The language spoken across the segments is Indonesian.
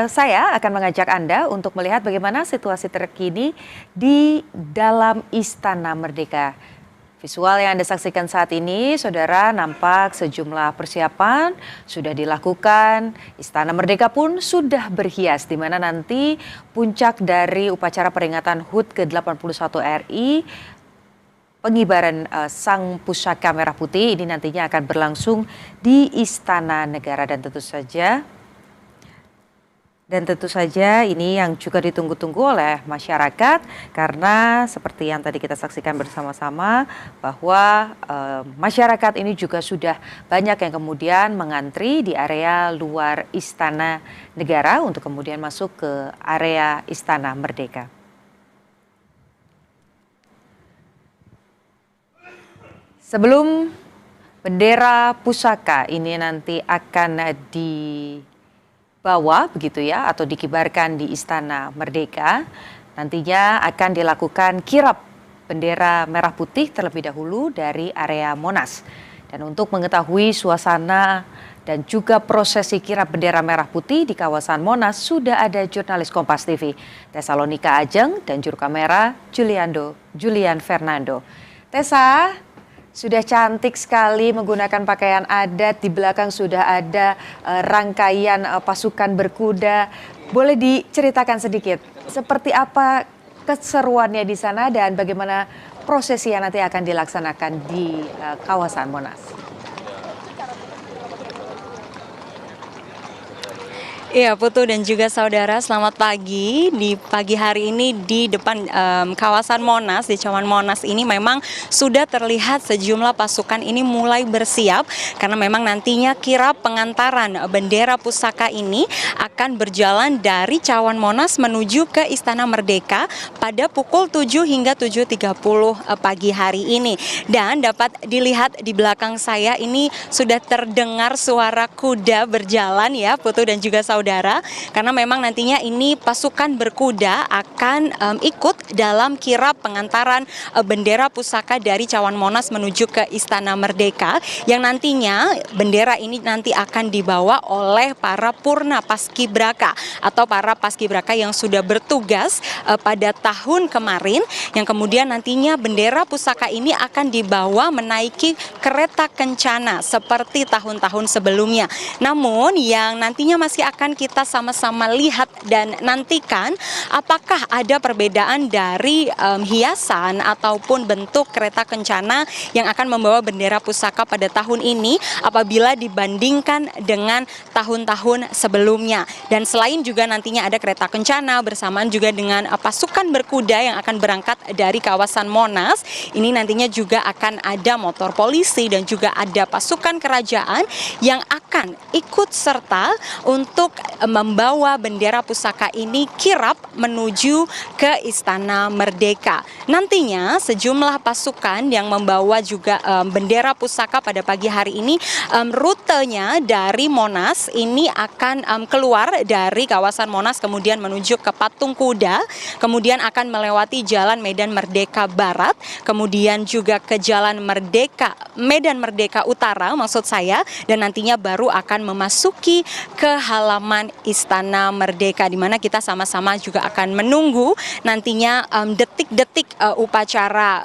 Saya akan mengajak Anda untuk melihat bagaimana situasi terkini di dalam Istana Merdeka. Visual yang Anda saksikan saat ini, saudara, nampak sejumlah persiapan sudah dilakukan. Istana Merdeka pun sudah berhias, di mana nanti puncak dari upacara peringatan HUT ke-81 RI, pengibaran Sang Pusaka Merah Putih ini nantinya akan berlangsung di Istana Negara dan tentu saja ini yang juga ditunggu-tunggu oleh masyarakat karena seperti yang tadi kita saksikan bersama-sama bahwa masyarakat ini juga sudah banyak yang kemudian mengantri di area luar Istana Negara untuk kemudian masuk ke area Istana Merdeka. Sebelum bendera pusaka ini nanti akan dibawa begitu ya atau dikibarkan di Istana Merdeka, nantinya akan dilakukan kirap bendera merah putih terlebih dahulu dari area Monas. Dan untuk mengetahui suasana dan juga prosesi kirap bendera merah putih di kawasan Monas sudah ada jurnalis Kompas TV Tesalonika Ajeng dan juru kamera Julian Fernando. Tessa, sudah cantik sekali menggunakan pakaian adat, di belakang sudah ada rangkaian pasukan berkuda. Boleh diceritakan sedikit seperti apa keseruannya di sana dan bagaimana prosesi yang nanti akan dilaksanakan di kawasan Monas? Iya, Putu dan juga saudara, selamat pagi. Di pagi hari ini di depan kawasan Monas, di Cawan Monas ini memang sudah terlihat sejumlah pasukan ini mulai bersiap karena memang nantinya kirap pengantaran bendera pusaka ini akan berjalan dari Cawan Monas menuju ke Istana Merdeka pada pukul 7 hingga 7.30 pagi hari ini. Dan dapat dilihat di belakang saya ini sudah terdengar suara kuda berjalan ya, Putu dan juga saudara. Karena memang nantinya ini pasukan berkuda akan ikut dalam kirap pengantaran bendera pusaka dari Cawan Monas menuju ke Istana Merdeka, yang nantinya bendera ini nanti akan dibawa oleh para purna paskibraka atau para paskibraka yang sudah bertugas pada tahun kemarin, yang kemudian nantinya bendera pusaka ini akan dibawa menaiki kereta kencana seperti tahun-tahun sebelumnya. Namun yang nantinya masih akan kita sama-sama lihat dan nantikan apakah ada perbedaan dari hiasan ataupun bentuk kereta kencana yang akan membawa bendera pusaka pada tahun ini apabila dibandingkan dengan tahun-tahun sebelumnya. Dan selain juga nantinya ada kereta kencana bersamaan juga dengan pasukan berkuda yang akan berangkat dari kawasan Monas, ini nantinya juga akan ada motor polisi dan juga ada pasukan kerajaan yang akan ikut serta untuk membawa bendera pusaka ini kirap menuju ke Istana Merdeka. Nantinya sejumlah pasukan yang membawa juga bendera pusaka pada pagi hari ini, rutenya dari Monas ini akan keluar dari kawasan Monas kemudian menuju ke Patung Kuda, kemudian akan melewati Jalan Medan Merdeka Barat, kemudian juga ke Jalan Medan Merdeka Utara maksud saya, dan nantinya baru akan memasuki ke halaman Istana Merdeka, di mana kita sama-sama juga akan menunggu nantinya detik-detik upacara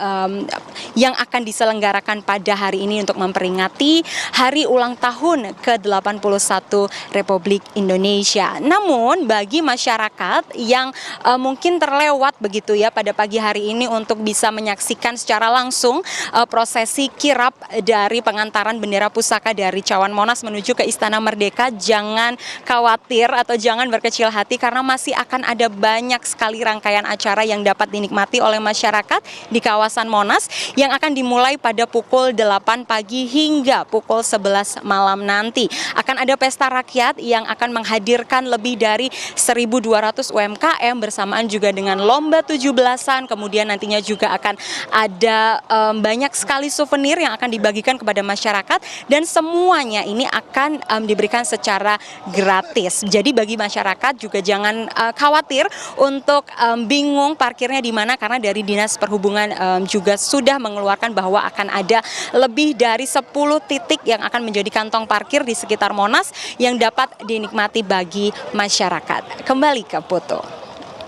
yang akan diselenggarakan pada hari ini untuk memperingati hari ulang tahun ke-81 Republik Indonesia. Namun bagi masyarakat yang mungkin terlewat begitu ya pada pagi hari ini untuk bisa menyaksikan secara langsung prosesi kirap dari pengantaran bendera pusaka dari Cawan Monas menuju ke Istana Merdeka, jangan khawatir atau jangan berkecil hati karena masih akan ada banyak sekali rangkaian acara yang dapat dinikmati oleh masyarakat di kawasan Monas yang akan dimulai pada pukul 8 pagi hingga pukul 11 malam nanti. Akan ada pesta rakyat yang akan menghadirkan lebih dari 1.200 UMKM bersamaan juga dengan lomba 17-an, kemudian nantinya juga akan ada banyak sekali souvenir yang akan dibagikan kepada masyarakat dan semuanya ini akan diberikan secara gratis gratis. Jadi bagi masyarakat juga jangan khawatir untuk bingung parkirnya di mana, karena dari Dinas Perhubungan juga sudah mengeluarkan bahwa akan ada lebih dari 10 titik yang akan menjadi kantong parkir di sekitar Monas yang dapat dinikmati bagi masyarakat. Kembali ke Putu.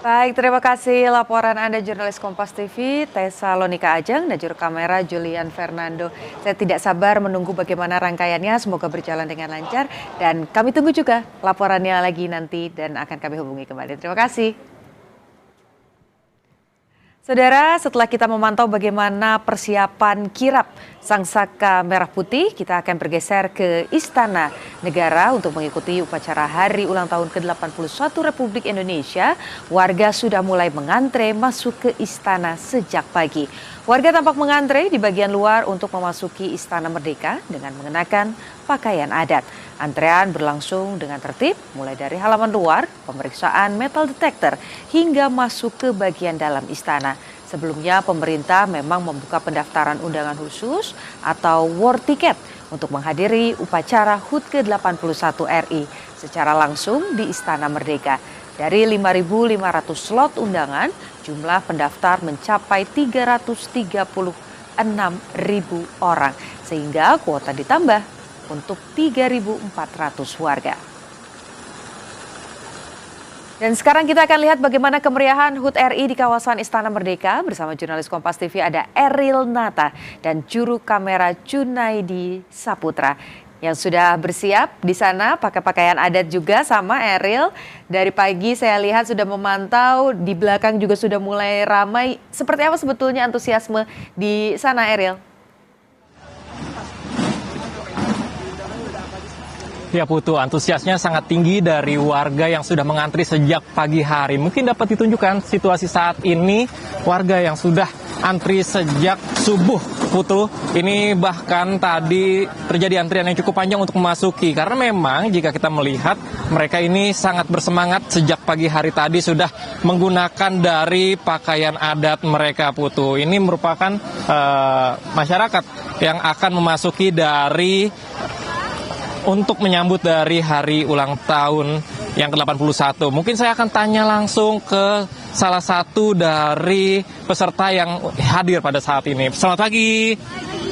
Baik, terima kasih laporan Anda jurnalis Kompas TV, Tessa Lonika Ajeng, dan juru kamera Julian Fernando. Saya tidak sabar menunggu bagaimana rangkaiannya, semoga berjalan dengan lancar. Dan kami tunggu juga laporannya lagi nanti dan akan kami hubungi kembali. Terima kasih. Saudara, setelah kita memantau bagaimana persiapan kirap Sang Saka Merah Putih, kita akan bergeser ke Istana Negara untuk mengikuti upacara Hari Ulang Tahun ke-81 Republik Indonesia. Warga sudah mulai mengantre masuk ke istana sejak pagi. Warga tampak mengantre di bagian luar untuk memasuki Istana Merdeka dengan mengenakan pakaian adat. Antrean berlangsung dengan tertib, mulai dari halaman luar, pemeriksaan metal detector, hingga masuk ke bagian dalam istana. Sebelumnya pemerintah memang membuka pendaftaran undangan khusus atau war ticket untuk menghadiri upacara HUT ke-81 RI secara langsung di Istana Merdeka. Dari 5.500 slot undangan, jumlah pendaftar mencapai 336.000 orang, sehingga kuota ditambah untuk 3.400 warga. Dan sekarang kita akan lihat bagaimana kemeriahan HUT RI di kawasan Istana Merdeka. Bersama jurnalis Kompas TV ada Eril Nata dan juru kamera Junaidi Saputra yang sudah bersiap di sana pakai pakaian adat juga sama Eril. Dari pagi saya lihat sudah memantau, di belakang juga sudah mulai ramai. Seperti apa sebetulnya antusiasme di sana, Eril? Ya Putu, antusiasnya sangat tinggi dari warga yang sudah mengantri sejak pagi hari. Mungkin dapat ditunjukkan situasi saat ini, warga yang sudah antri sejak subuh, Putu. Ini bahkan tadi terjadi antrian yang cukup panjang untuk memasuki. Karena memang jika kita melihat, mereka ini sangat bersemangat sejak pagi hari tadi sudah menggunakan dari pakaian adat mereka, Putu. Ini merupakan masyarakat yang akan memasuki dari untuk menyambut dari hari ulang tahun yang ke-81. Mungkin saya akan tanya langsung ke salah satu dari peserta yang hadir pada saat ini. Selamat pagi.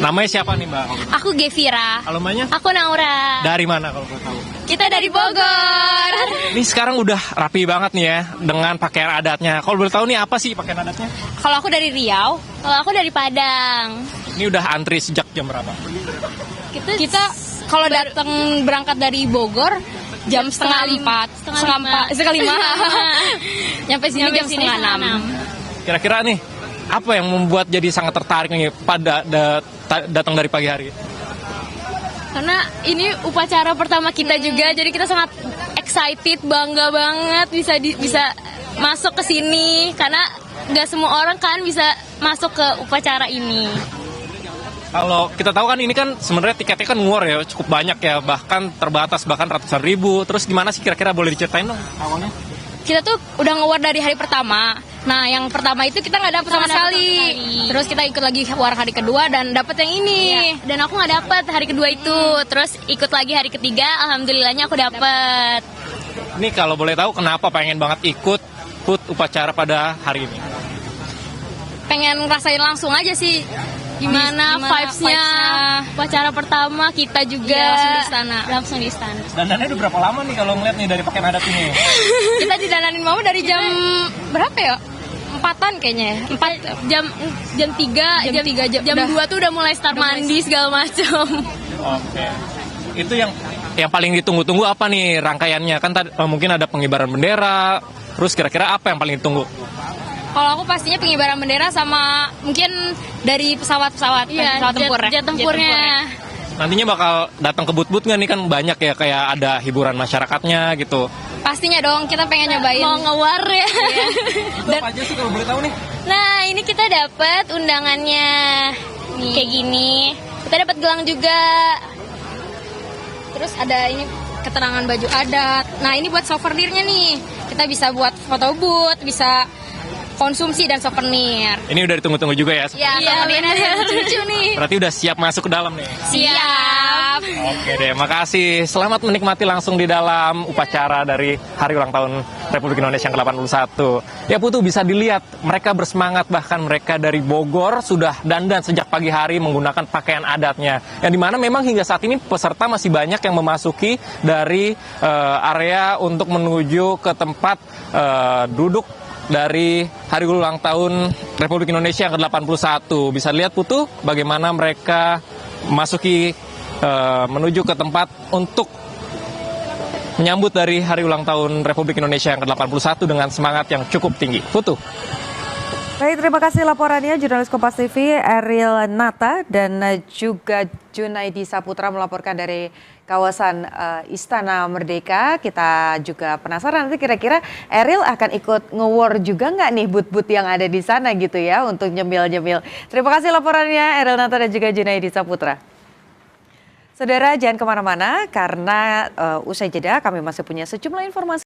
Namanya siapa nih, Mbak? Aku Gevira. Halo, namanya? Aku Naura. Dari mana kalau boleh tahu? Kita dari Bogor. Ini sekarang udah rapi banget nih ya dengan pakaian adatnya. Kalau boleh tahu nih apa sih pakaian adatnya? Kalau aku dari Riau, kalau aku dari Padang. Ini udah antri sejak jam berapa? Kita kalau datang berangkat dari Bogor jam setengah lima. Nyampe sini jam setengah 6. Kira-kira nih, apa yang membuat jadi sangat tertarik nih pada datang dari pagi hari? Karena ini upacara pertama kita juga, jadi kita sangat excited, bangga banget bisa masuk ke sini. Karena nggak semua orang kan bisa masuk ke upacara ini. Kalau kita tahu kan ini kan sebenarnya tiketnya kan war ya, cukup banyak ya, bahkan terbatas, bahkan ratusan ribu. Terus gimana sih kira-kira, boleh diceritain dong awalnya? Kita tuh udah nge-war dari hari pertama. Nah, yang pertama itu kita nggak dapet sama sekali. Terus kita ikut lagi war hari kedua dan dapet yang ini. Ya. Dan aku nggak dapet hari kedua itu. Terus ikut lagi hari ketiga, alhamdulillahnya aku dapet. Ini kalau boleh tahu kenapa pengen banget ikut HUT upacara pada hari ini? Pengen ngerasain langsung aja sih. Gimana vibes-nya upacara pertama kita juga langsung di istana. Dandannya udah berapa lama nih kalau ngeliat nih dari pakaian adat ini? Kita didandanin mama dari jam berapa ya? 4-an kayaknya ya. 4 jam 2 tuh udah mulai start mandi segala macam. Oke. Itu yang paling ditunggu-tunggu apa nih rangkaiannya? Kan mungkin ada pengibaran bendera. Terus kira-kira apa yang paling ditunggu? Kalau aku pastinya pengibaran bendera sama mungkin dari pesawat-pesawat, pesawat tempur. Jet tempurnya. Nantinya bakal datang ke but-but nggak nih, kan banyak ya, kayak ada hiburan masyarakatnya gitu. Pastinya dong, kita pengen nyobain. Mau nge-war ya. Iya. Itu apa aja sih kalau boleh tahu nih? Nah, ini kita dapat undangannya nih. Kayak gini. Kita dapat gelang juga. Terus ada ini keterangan baju adat. Nah, ini buat souvenirnya nih. Kita bisa buat foto booth, bisa konsumsi dan souvenir. Ini udah ditunggu-tunggu juga ya? Iya, benar. Lucu nih. Berarti udah siap masuk ke dalam nih? Siap. Oke deh, makasih. Selamat menikmati langsung di dalam upacara dari Hari Ulang Tahun Republik Indonesia yang ke-81. Ya Putu, bisa dilihat mereka bersemangat, bahkan mereka dari Bogor sudah dandan sejak pagi hari menggunakan pakaian adatnya. Yang dimana memang hingga saat ini peserta masih banyak yang memasuki dari area untuk menuju ke tempat duduk dari Hari Ulang Tahun Republik Indonesia yang ke-81. Bisa lihat Putu bagaimana mereka memasuki menuju ke tempat untuk menyambut dari Hari Ulang Tahun Republik Indonesia yang ke-81 dengan semangat yang cukup tinggi. Putu. Baik, terima kasih laporannya jurnalis Kompas TV Ariel Nata dan juga Junaidi Saputra melaporkan dari kawasan Istana Merdeka. Kita juga penasaran nanti kira-kira Ariel akan ikut nge-war juga nggak nih but-but yang ada di sana gitu ya untuk nyemil-nyemil. Terima kasih laporannya Ariel Nata dan juga Junaidi Saputra. Saudara jangan kemana-mana karena usai jeda kami masih punya sejumlah informasi.